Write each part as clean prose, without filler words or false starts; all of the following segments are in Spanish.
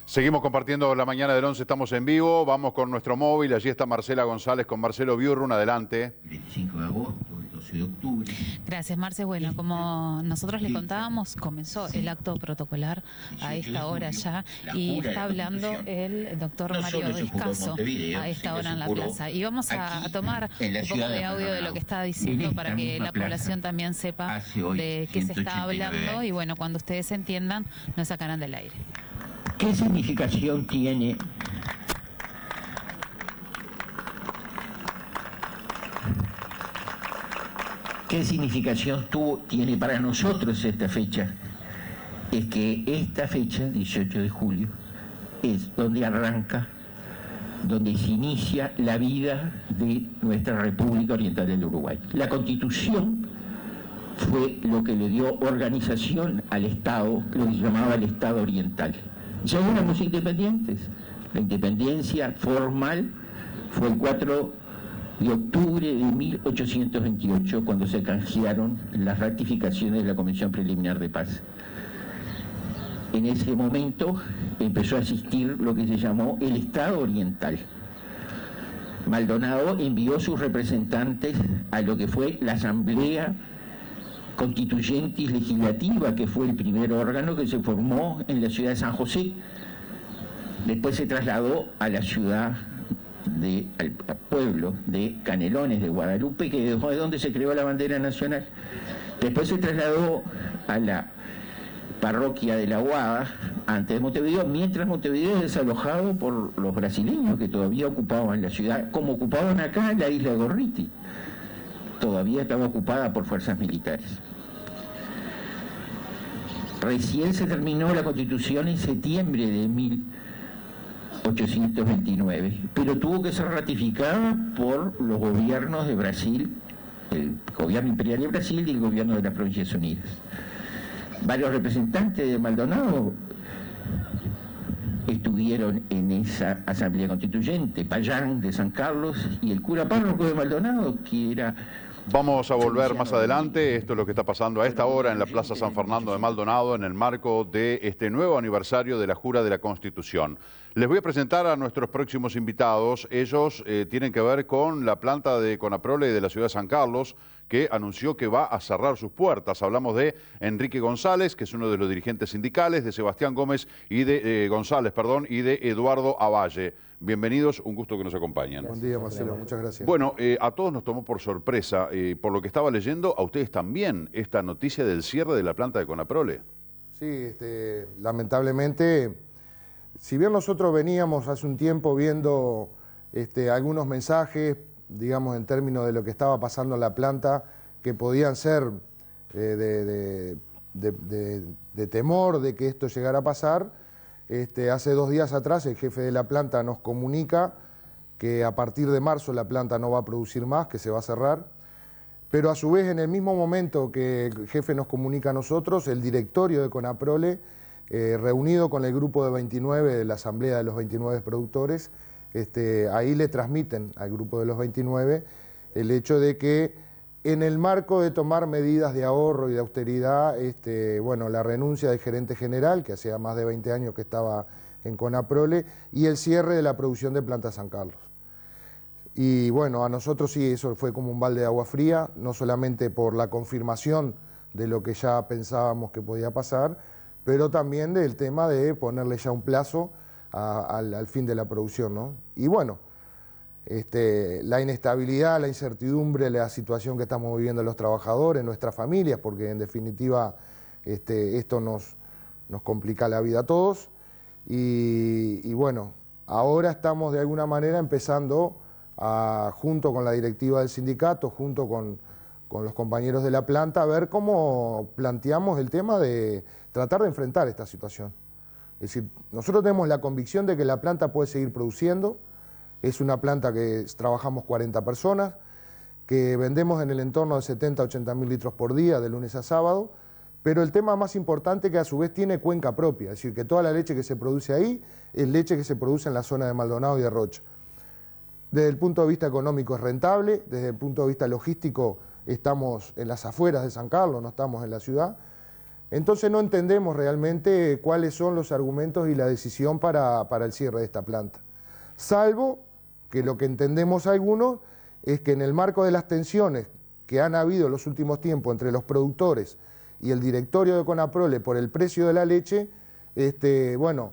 Seguimos compartiendo la mañana del 11, estamos en vivo, vamos con nuestro móvil, allí está Marcela González con Marcelo Biurrun, adelante. 25 de agosto, el 12 de octubre. Gracias, Marce. Bueno, como nosotros le contábamos, comenzó el acto protocolar a esta hora ya y está hablando el doctor Mario Descaso a esta hora en la plaza. Y vamos a tomar un poco de audio de lo que está diciendo para que la población también sepa de qué se está hablando y bueno, cuando ustedes entiendan, nos sacarán del aire. ¿Qué significación tiene tiene para nosotros esta fecha? Es que esta fecha, 18 de julio, es donde arranca, donde se inicia la vida de nuestra República Oriental del Uruguay. La Constitución fue lo que le dio organización al Estado, lo que se llamaba el Estado Oriental. Ya éramos independientes. La independencia formal fue el 4 de octubre de 1828, cuando se canjearon las ratificaciones de la Convención Preliminar de Paz. En ese momento empezó a existir lo que se llamó el Estado Oriental. Maldonado envió sus representantes a lo que fue la Asamblea Constituyente Legislativa, que fue el primer órgano que se formó en la ciudad de San José. Después se trasladó a la ciudad, al pueblo de Canelones de Guadalupe, que es donde se creó la bandera nacional. Después se trasladó a la parroquia de La Aguada, antes de Montevideo, mientras Montevideo es desalojado por los brasileños que todavía ocupaban la ciudad, como ocupaban acá la isla de Gorriti. Todavía estaba ocupada por fuerzas militares. Recién se terminó la Constitución en septiembre de 1829, pero tuvo que ser ratificada por los gobiernos de Brasil, el gobierno imperial de Brasil y el gobierno de las Provincias Unidas. Varios representantes de Maldonado estuvieron en esa asamblea constituyente, Payán de San Carlos y el cura párroco de Maldonado, que era... Vamos a volver más adelante, esto es lo que está pasando a esta hora en la Plaza San Fernando de Maldonado en el marco de este nuevo aniversario de la Jura de la Constitución. Les voy a presentar a nuestros próximos invitados. Ellos tienen que ver con la planta de Conaprole de la ciudad de San Carlos, que anunció que va a cerrar sus puertas. Hablamos de Enrique González, que es uno de los dirigentes sindicales, de Sebastián Gómez y de González, y de Eduardo Avalle. Bienvenidos, un gusto que nos acompañen. Buen día, Marcelo, muchas gracias. Bueno, a todos nos tomó por sorpresa, por lo que estaba leyendo, a ustedes también, esta noticia del cierre de la planta de Conaprole. Sí, lamentablemente, si bien nosotros veníamos hace un tiempo viendo algunos mensajes, digamos, en términos de lo que estaba pasando en la planta, que podían ser de temor de que esto llegara a pasar. Hace 2 días atrás el jefe de la planta nos comunica que a partir de marzo la planta no va a producir más, que se va a cerrar, pero a su vez en el mismo momento que el jefe nos comunica a nosotros, el directorio de Conaprole, reunido con el grupo de 29 de la asamblea de los 29 productores, ahí le transmiten al grupo de los 29 el hecho de que en el marco de tomar medidas de ahorro y de austeridad, bueno, la renuncia del gerente general, que hacía más de 20 años que estaba en Conaprole, y el cierre de la producción de Planta San Carlos. Y bueno, a nosotros sí, eso fue como un balde de agua fría, no solamente por la confirmación de lo que ya pensábamos que podía pasar, pero también del tema de ponerle ya un plazo al fin de la producción, ¿no? Y bueno, la inestabilidad, la incertidumbre, la situación que estamos viviendo los trabajadores, nuestras familias, porque en definitiva esto nos complica la vida a todos. Y bueno, ahora estamos de alguna manera empezando, junto con la directiva del sindicato, junto con los compañeros de la planta, a ver cómo planteamos el tema de tratar de enfrentar esta situación. Es decir, nosotros tenemos la convicción de que la planta puede seguir produciendo. Es una planta que trabajamos 40 personas, que vendemos en el entorno de 70 a 80 mil litros por día, de lunes a sábado, pero el tema más importante es que a su vez tiene cuenca propia, es decir, que toda la leche que se produce ahí es leche que se produce en la zona de Maldonado y de Rocha. Desde el punto de vista económico es rentable, desde el punto de vista logístico estamos en las afueras de San Carlos, no estamos en la ciudad, Entonces no entendemos realmente cuáles son los argumentos y la decisión para el cierre de esta planta. Salvo que lo que entendemos algunos es que en el marco de las tensiones que han habido en los últimos tiempos entre los productores y el directorio de Conaprole por el precio de la leche, bueno,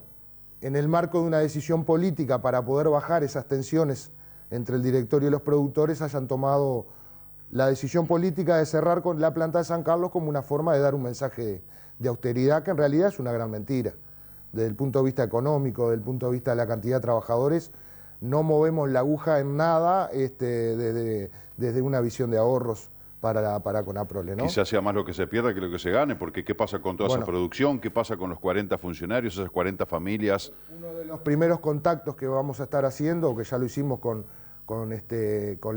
en el marco de una decisión política para poder bajar esas tensiones entre el directorio y los productores, hayan tomado la decisión política de cerrar con la planta de San Carlos como una forma de dar un mensaje de austeridad que en realidad es una gran mentira. Desde el punto de vista económico, desde el punto de vista de la cantidad de trabajadores, no movemos la aguja en nada desde una visión de ahorros para Conaprole, ¿no? Quizás sea más lo que se pierda que lo que se gane, porque ¿qué pasa con toda esa producción? ¿Qué pasa con los 40 funcionarios, esas 40 familias? Uno de los primeros contactos que vamos a estar haciendo, que ya lo hicimos con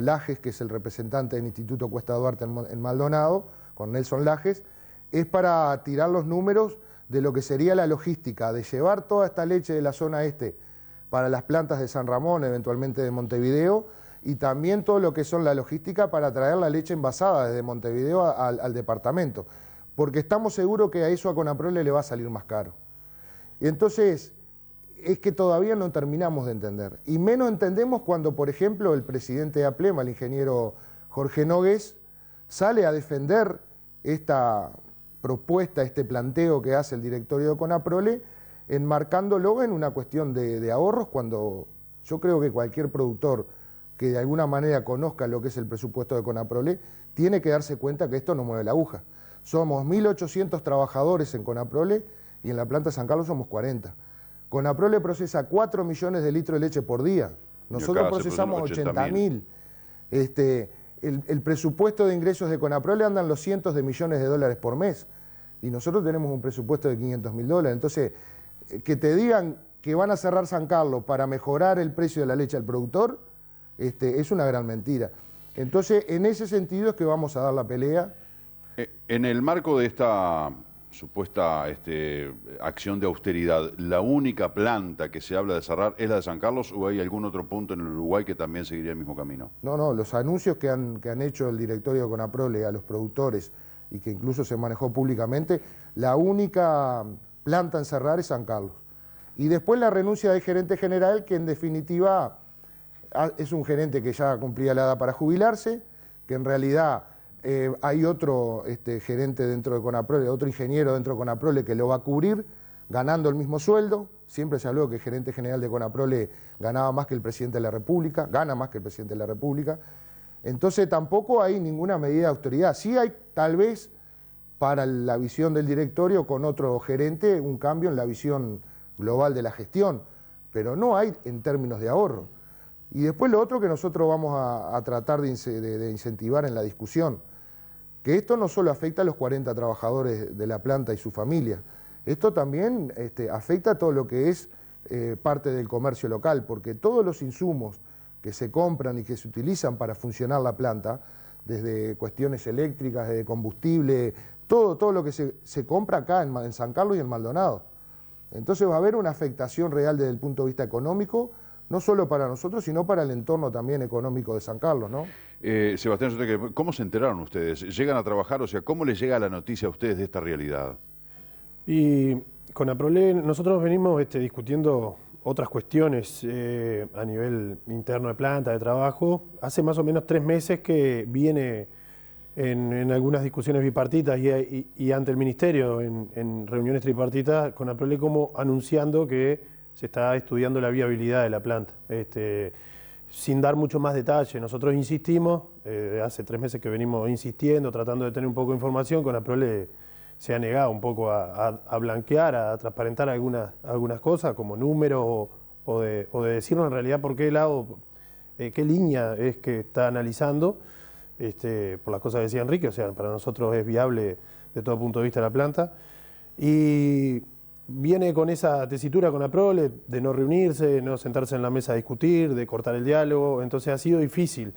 Lajes, que es el representante del Instituto Cuesta Duarte en Maldonado, con Nelson Lajes, es para tirar los números de lo que sería la logística, de llevar toda esta leche de la zona este para las plantas de San Ramón, eventualmente de Montevideo, y también todo lo que son la logística para traer la leche envasada desde Montevideo al departamento, porque estamos seguros que a eso a Conaprole le va a salir más caro. Y entonces, es que todavía no terminamos de entender, y menos entendemos cuando, por ejemplo, el presidente de APLEMA, el ingeniero Jorge Nogués, sale a defender esta propuesta, este planteo que hace el directorio de Conaprole, enmarcándolo en una cuestión de ahorros, cuando yo creo que cualquier productor que de alguna manera conozca lo que es el presupuesto de Conaprole, tiene que darse cuenta que esto no mueve la aguja. Somos 1.800 trabajadores en Conaprole y en la planta de San Carlos somos 40. Conaprole procesa 4 millones de litros de leche por día. Nosotros procesamos 80.000. El presupuesto de ingresos de Conaprole andan los cientos de millones de dólares por mes. Y nosotros tenemos un presupuesto de $500.000. Entonces, que te digan que van a cerrar San Carlos para mejorar el precio de la leche al productor, es una gran mentira. Entonces, en ese sentido es que vamos a dar la pelea. En el marco de esta supuesta acción de austeridad, ¿la única planta que se habla de cerrar es la de San Carlos o hay algún otro punto en el Uruguay que también seguiría el mismo camino? No, los anuncios que han hecho el directorio de Conaprole a los productores y que incluso se manejó públicamente, la única planta en cerrar es San Carlos. Y después la renuncia del gerente general, que en definitiva es un gerente que ya cumplía la edad para jubilarse, que en realidad hay otro gerente dentro de Conaprole, otro ingeniero dentro de Conaprole que lo va a cubrir, ganando el mismo sueldo. Siempre se habló que el gerente general de Conaprole ganaba más que el presidente de la República, gana más que el presidente de la República. Entonces tampoco hay ninguna medida de autoridad. Sí hay tal vez para la visión del directorio con otro gerente un cambio en la visión global de la gestión, pero no hay en términos de ahorro. Y después lo otro que nosotros vamos a tratar de incentivar en la discusión, que esto no solo afecta a los 40 trabajadores de la planta y su familia, esto también afecta a todo lo que es parte del comercio local, porque todos los insumos que se compran y que se utilizan para funcionar la planta, desde cuestiones eléctricas, de combustible, todo lo que se compra acá en San Carlos y en Maldonado. Entonces va a haber una afectación real desde el punto de vista económico, no solo para nosotros, sino para el entorno también económico de San Carlos, ¿no? Sebastián, ¿cómo se enteraron ustedes? ¿Llegan a trabajar? O sea, ¿cómo les llega la noticia a ustedes de esta realidad? Y con APROLE nosotros venimos discutiendo otras cuestiones a nivel interno de planta, de trabajo. Hace más o menos 3 meses que viene en algunas discusiones bipartitas y ante el Ministerio, en reuniones tripartitas, con APROLE como anunciando que se está estudiando la viabilidad de la planta. Sin dar mucho más detalle, nosotros insistimos, hace 3 meses que venimos insistiendo, tratando de tener un poco de información, con APROLE se ha negado un poco a blanquear, a transparentar algunas cosas, como números, o de decirnos en realidad por qué lado, qué línea es que está analizando, por las cosas que decía Enrique. O sea, para nosotros es viable de todo punto de vista la planta. Y viene con esa tesitura con APROLE de no reunirse, no sentarse en la mesa a discutir, de cortar el diálogo. Entonces ha sido difícil.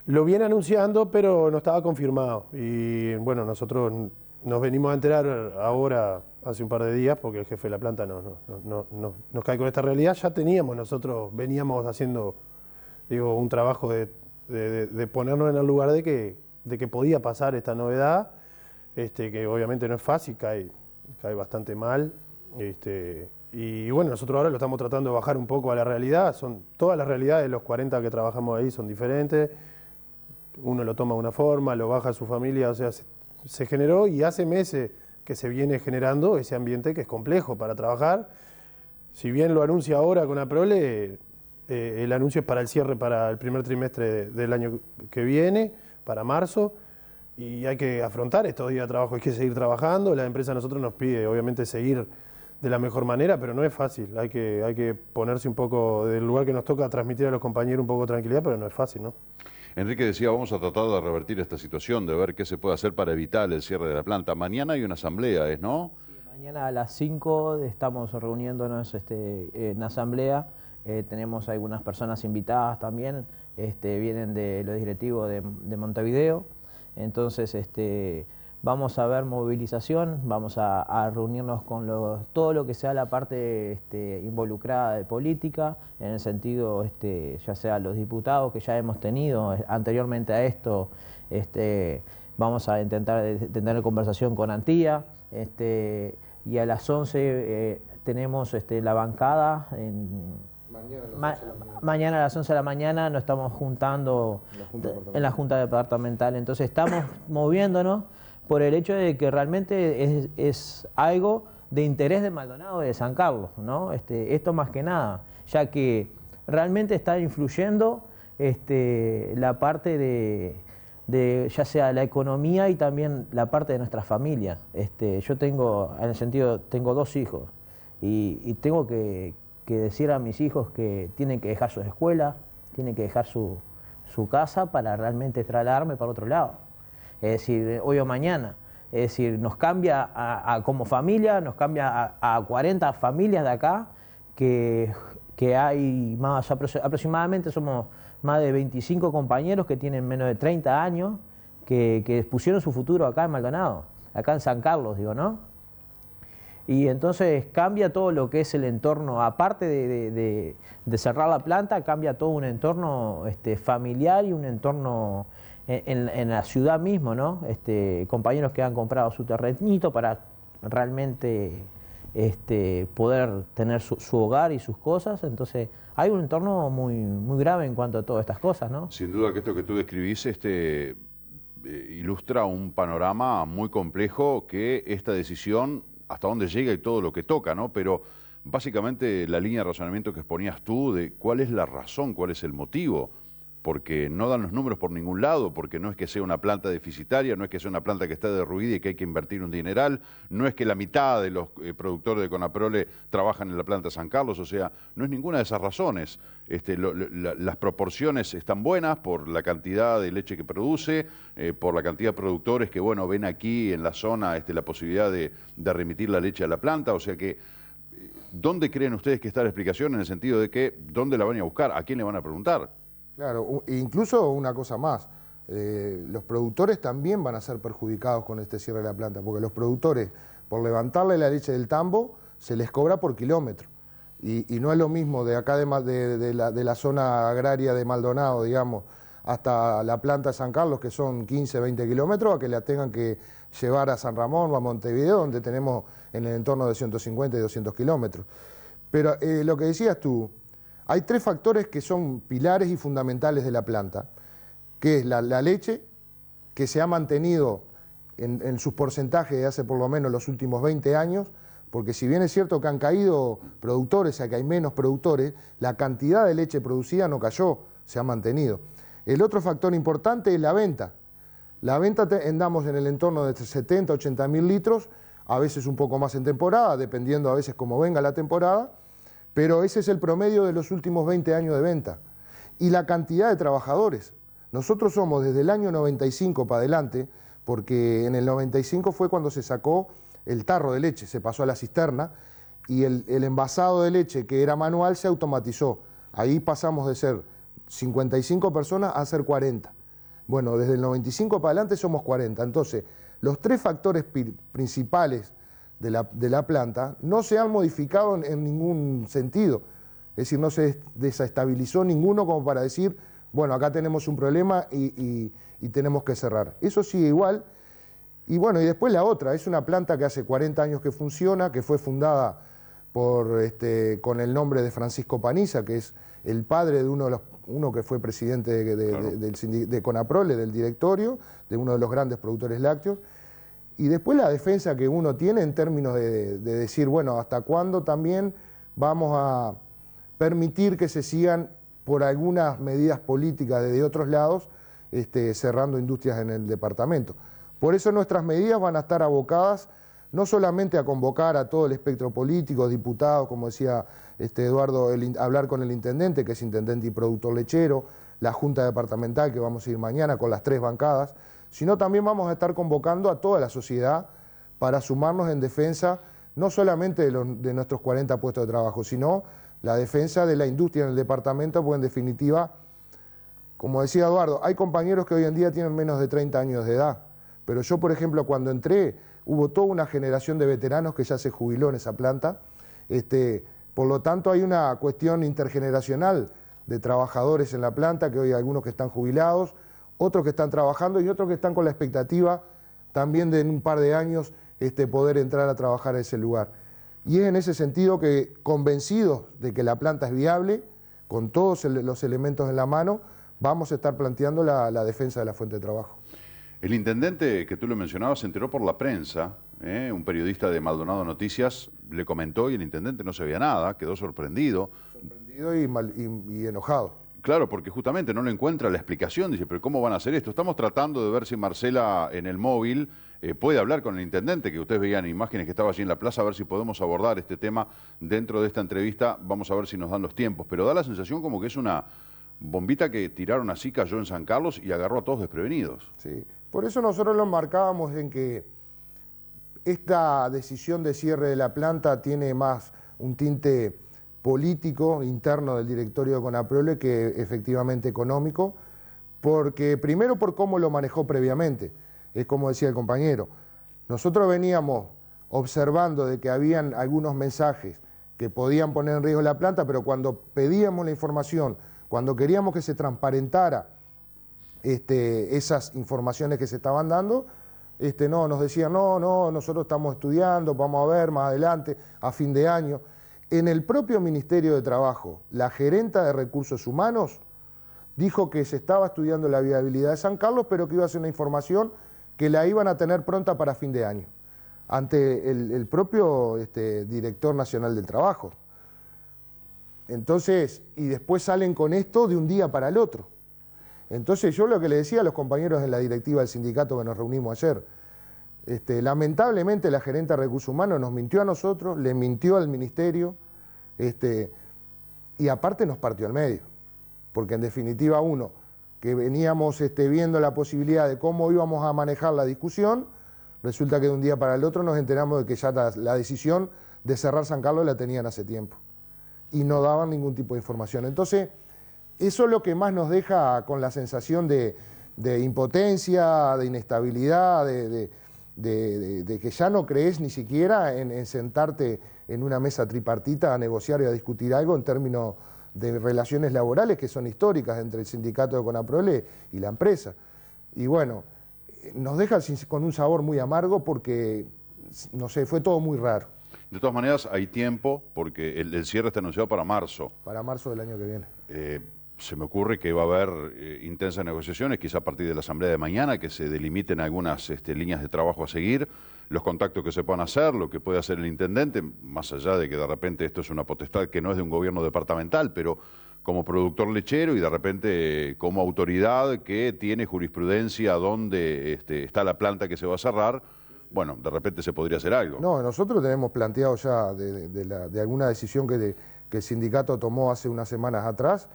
Lo viene anunciando, pero no estaba confirmado. Y bueno, nosotros nos venimos a enterar ahora, hace un par de días, porque el jefe de la planta nos cae con esta realidad. Ya nosotros veníamos haciendo, un trabajo de ponernos en el lugar de que podía pasar esta novedad. que obviamente no es fácil, cae bastante mal. Y bueno, nosotros ahora lo estamos tratando de bajar un poco a la realidad. Todas las realidades de los 40 que trabajamos ahí son diferentes. Uno lo toma de una forma, lo baja a su familia, o sea, se generó y hace meses que se viene generando ese ambiente que es complejo para trabajar. Si bien lo anuncia ahora con APROLE, el anuncio es para el cierre para el primer trimestre del año que viene, para marzo, y hay que afrontar estos días de trabajo, hay que seguir trabajando. La empresa a nosotros nos pide, obviamente, seguir de la mejor manera, pero no es fácil. Hay que ponerse un poco del lugar que nos toca, transmitir a los compañeros un poco de tranquilidad, pero no es fácil, ¿no? Enrique decía, vamos a tratar de revertir esta situación, de ver qué se puede hacer para evitar el cierre de la planta. Mañana hay una asamblea, ¿no? Sí, mañana a las 5 estamos reuniéndonos en asamblea. Tenemos algunas personas invitadas también, vienen de los directivos de Montevideo. Entonces, vamos a ver movilización, vamos a reunirnos con todo lo que sea la parte involucrada de política, en el sentido, ya sea los diputados que ya hemos tenido anteriormente a esto, vamos a intentar tener conversación con Antía, y a las 11 tenemos la bancada mañana a las 11 de la mañana nos estamos juntando en la Junta Departamental. Entonces estamos moviéndonos por el hecho de que realmente es algo de interés de Maldonado y de San Carlos, ¿no? Esto más que nada, ya que realmente está influyendo la parte de ya sea la economía y también la parte de nuestra familia. Yo tengo, en el sentido, tengo 2 hijos y tengo que decir a mis hijos que tienen que dejar sus escuelas, tienen que dejar su casa para realmente trasladarme para otro lado. Es decir, hoy o mañana. Es decir, nos cambia como familia, nos cambia a 40 familias de acá, que hay más, aproximadamente somos más de 25 compañeros que tienen menos de 30 años, que pusieron su futuro acá en Maldonado, acá en San Carlos, digo, ¿no? Y entonces cambia todo lo que es el entorno, aparte de cerrar la planta, cambia todo un entorno familiar y un entorno en la ciudad mismo, ¿no? Compañeros que han comprado su terrenito para realmente poder tener su hogar y sus cosas. Entonces hay un entorno muy, muy grave en cuanto a todas estas cosas, ¿no? Sin duda que esto que tú describís ilustra un panorama muy complejo, que esta decisión hasta dónde llega y todo lo que toca, ¿no? Pero básicamente la línea de razonamiento que exponías tú de cuál es la razón, cuál es el motivo, porque no dan los números por ningún lado, porque no es que sea una planta deficitaria, no es que sea una planta que está derruida y que hay que invertir un dineral, no es que la mitad de los productores de Conaprole trabajan en la planta San Carlos, o sea, no es ninguna de esas razones. Las proporciones están buenas por la cantidad de leche que produce, por la cantidad de productores que, bueno, ven aquí en la zona la posibilidad de remitir la leche a la planta, o sea que, ¿dónde creen ustedes que está la explicación en el sentido de que, dónde la van a buscar, a quién le van a preguntar? Claro, incluso una cosa más, los productores también van a ser perjudicados con este cierre de la planta, porque los productores, por levantarle la leche del tambo, se les cobra por kilómetro. Y no es lo mismo de acá de la zona agraria de Maldonado, digamos, hasta la planta de San Carlos, que son 15, 20 kilómetros, a que la tengan que llevar a San Ramón o a Montevideo, donde tenemos en el entorno de 150 y 200 kilómetros. Pero lo que decías tú, hay 3 factores que son pilares y fundamentales de la planta, que es la leche, que se ha mantenido en sus porcentajes de hace por lo menos los últimos 20 años, porque si bien es cierto que han caído productores, o sea que hay menos productores, la cantidad de leche producida no cayó, se ha mantenido. El otro factor importante es la venta. La venta andamos en el entorno de 70, 80 mil litros, a veces un poco más en temporada, dependiendo a veces cómo venga la temporada, pero ese es el promedio de los últimos 20 años de venta. Y la cantidad de trabajadores. Nosotros somos desde el año 95 para adelante, porque en el 95 fue cuando se sacó el tarro de leche, se pasó a la cisterna, y el envasado de leche, que era manual, se automatizó. Ahí pasamos de ser 55 personas a ser 40. Bueno, desde el 95 para adelante somos 40. Entonces, los 3 factores principales de la planta no se han modificado en ningún sentido. Es decir, no se desestabilizó ninguno como para decir, bueno, acá tenemos un problema y tenemos que cerrar. Eso sigue igual. Y bueno, y después la otra, es una planta que hace 40 años que funciona, que fue fundada con el nombre de Francisco Paniza, que es el padre de uno que fue presidente de Conaprole, del directorio, de uno de los grandes productores lácteos. Y después la defensa que uno tiene en términos de decir, bueno, hasta cuándo también vamos a permitir que se sigan por algunas medidas políticas desde otros lados cerrando industrias en el departamento. Por eso nuestras medidas van a estar abocadas no solamente a convocar a todo el espectro político, diputados, como decía Eduardo, hablar con el intendente, que es intendente y productor lechero, la Junta Departamental, que vamos a ir mañana con las 3 bancadas, sino también vamos a estar convocando a toda la sociedad para sumarnos en defensa no solamente de nuestros 40 puestos de trabajo, sino la defensa de la industria en el departamento, porque en definitiva, como decía Eduardo, hay compañeros que hoy en día tienen menos de 30 años de edad, pero yo, por ejemplo, cuando entré, hubo toda una generación de veteranos que ya se jubiló en esa planta, por lo tanto hay una cuestión intergeneracional de trabajadores en la planta, que hoy hay algunos que están jubilados, otros que están trabajando y otros que están con la expectativa también de en un par de años poder entrar a trabajar a ese lugar. Y es en ese sentido que, convencidos de que la planta es viable, con todos los elementos en la mano, vamos a estar planteando la defensa de la fuente de trabajo. El intendente, que tú lo mencionabas, se enteró por la prensa, un periodista de Maldonado Noticias le comentó y el intendente no sabía nada, quedó sorprendido. Sorprendido y enojado. Claro, porque justamente no le encuentra la explicación, dice, pero ¿cómo van a hacer esto? Estamos tratando de ver si Marcela en el móvil puede hablar con el intendente, que ustedes veían imágenes que estaba allí en la plaza, a ver si podemos abordar este tema dentro de esta entrevista, vamos a ver si nos dan los tiempos, pero da la sensación como que es una bombita que tiraron así, cayó en San Carlos y agarró a todos desprevenidos. Sí, por eso nosotros lo marcábamos en que esta decisión de cierre de la planta tiene más un tinte político interno del directorio de Conaprole que efectivamente económico, porque primero por cómo lo manejó previamente, es como decía el compañero, nosotros veníamos observando de que habían algunos mensajes que podían poner en riesgo la planta, pero cuando pedíamos la información, cuando queríamos que se transparentara esas informaciones que se estaban dando, no, nos decían, no, nosotros estamos estudiando, vamos a ver más adelante, a fin de año. En el propio Ministerio de Trabajo, la gerenta de Recursos Humanos dijo que se estaba estudiando la viabilidad de San Carlos, pero que iba a ser una información que la iban a tener pronta para fin de año, ante el propio director nacional del trabajo. Entonces, y después salen con esto de un día para el otro. Entonces yo lo que le decía a los compañeros de la directiva del sindicato que nos reunimos ayer, lamentablemente la gerenta de Recursos Humanos nos mintió a nosotros, le mintió al ministerio, y aparte nos partió al medio, porque en definitiva uno, que veníamos viendo la posibilidad de cómo íbamos a manejar la discusión, resulta que de un día para el otro nos enteramos de que ya la decisión de cerrar San Carlos la tenían hace tiempo, y no daban ningún tipo de información. Entonces, eso es lo que más nos deja con la sensación de impotencia, de inestabilidad, de que ya no crees ni siquiera en sentarte en una mesa tripartita a negociar y a discutir algo en términos de relaciones laborales que son históricas entre el sindicato de Conaprole y la empresa. Y bueno, nos deja con un sabor muy amargo porque, no sé, fue todo muy raro. De todas maneras, hay tiempo porque el cierre está anunciado para marzo. Para marzo del año que viene. Se me ocurre que va a haber intensas negociaciones, quizá a partir de la asamblea de mañana, que se delimiten algunas líneas de trabajo a seguir, los contactos que se puedan hacer, lo que puede hacer el intendente, más allá de que de repente esto es una potestad que no es de un gobierno departamental, pero como productor lechero y de repente como autoridad que tiene jurisprudencia donde está la planta que se va a cerrar, bueno, de repente se podría hacer algo. No, nosotros tenemos planteado ya de alguna decisión que el sindicato tomó hace unas semanas atrás.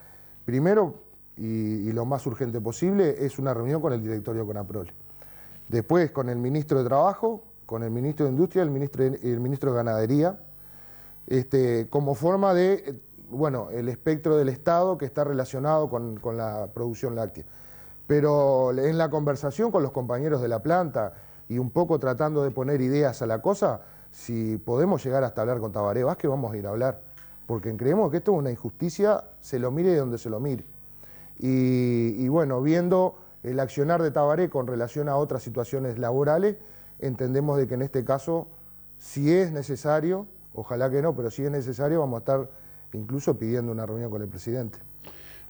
Primero, y lo más urgente posible, es una reunión con el directorio de Conaprole. Después con el ministro de Trabajo, con el ministro de Industria y el ministro de Ganadería, como forma de, bueno, el espectro del Estado que está relacionado con la producción láctea. Pero en la conversación con los compañeros de la planta y un poco tratando de poner ideas a la cosa, si podemos llegar hasta hablar con Tabaré Vázquez, vamos a ir a hablar. Porque creemos que esto es una injusticia, se lo mire de donde se lo mire. Y bueno, viendo el accionar de Tabaré con relación a otras situaciones laborales, entendemos de que en este caso, si es necesario, ojalá que no, pero si es necesario, vamos a estar incluso pidiendo una reunión con el presidente.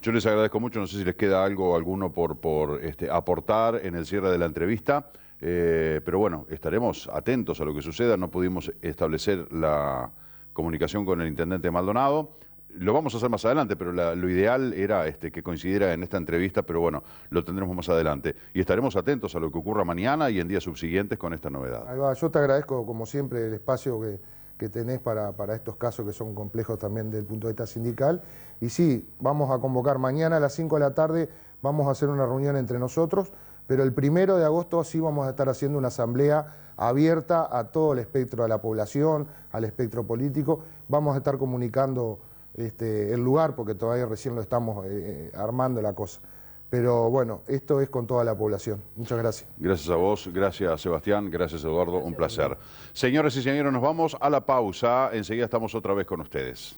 Yo les agradezco mucho, no sé si les queda alguno por aportar en el cierre de la entrevista, pero bueno, estaremos atentos a lo que suceda. No pudimos establecer la comunicación con el intendente Maldonado. Lo vamos a hacer más adelante, pero lo ideal era que coincidiera en esta entrevista, pero bueno, lo tendremos más adelante. Y estaremos atentos a lo que ocurra mañana y en días subsiguientes con esta novedad. Ahí va. Yo te agradezco, como siempre, el espacio que tenés para estos casos que son complejos también desde el punto de vista sindical. Y sí, vamos a convocar mañana a las 5 de la tarde, vamos a hacer una reunión entre nosotros, pero el 1 de agosto sí vamos a estar haciendo una asamblea abierta a todo el espectro de la población, al espectro político. Vamos a estar comunicando el lugar, porque todavía recién lo estamos armando la cosa. Pero bueno, esto es con toda la población. Muchas gracias. Gracias a vos, gracias Sebastián, gracias Eduardo, un placer. Señores y señores, nos vamos a la pausa. Enseguida estamos otra vez con ustedes.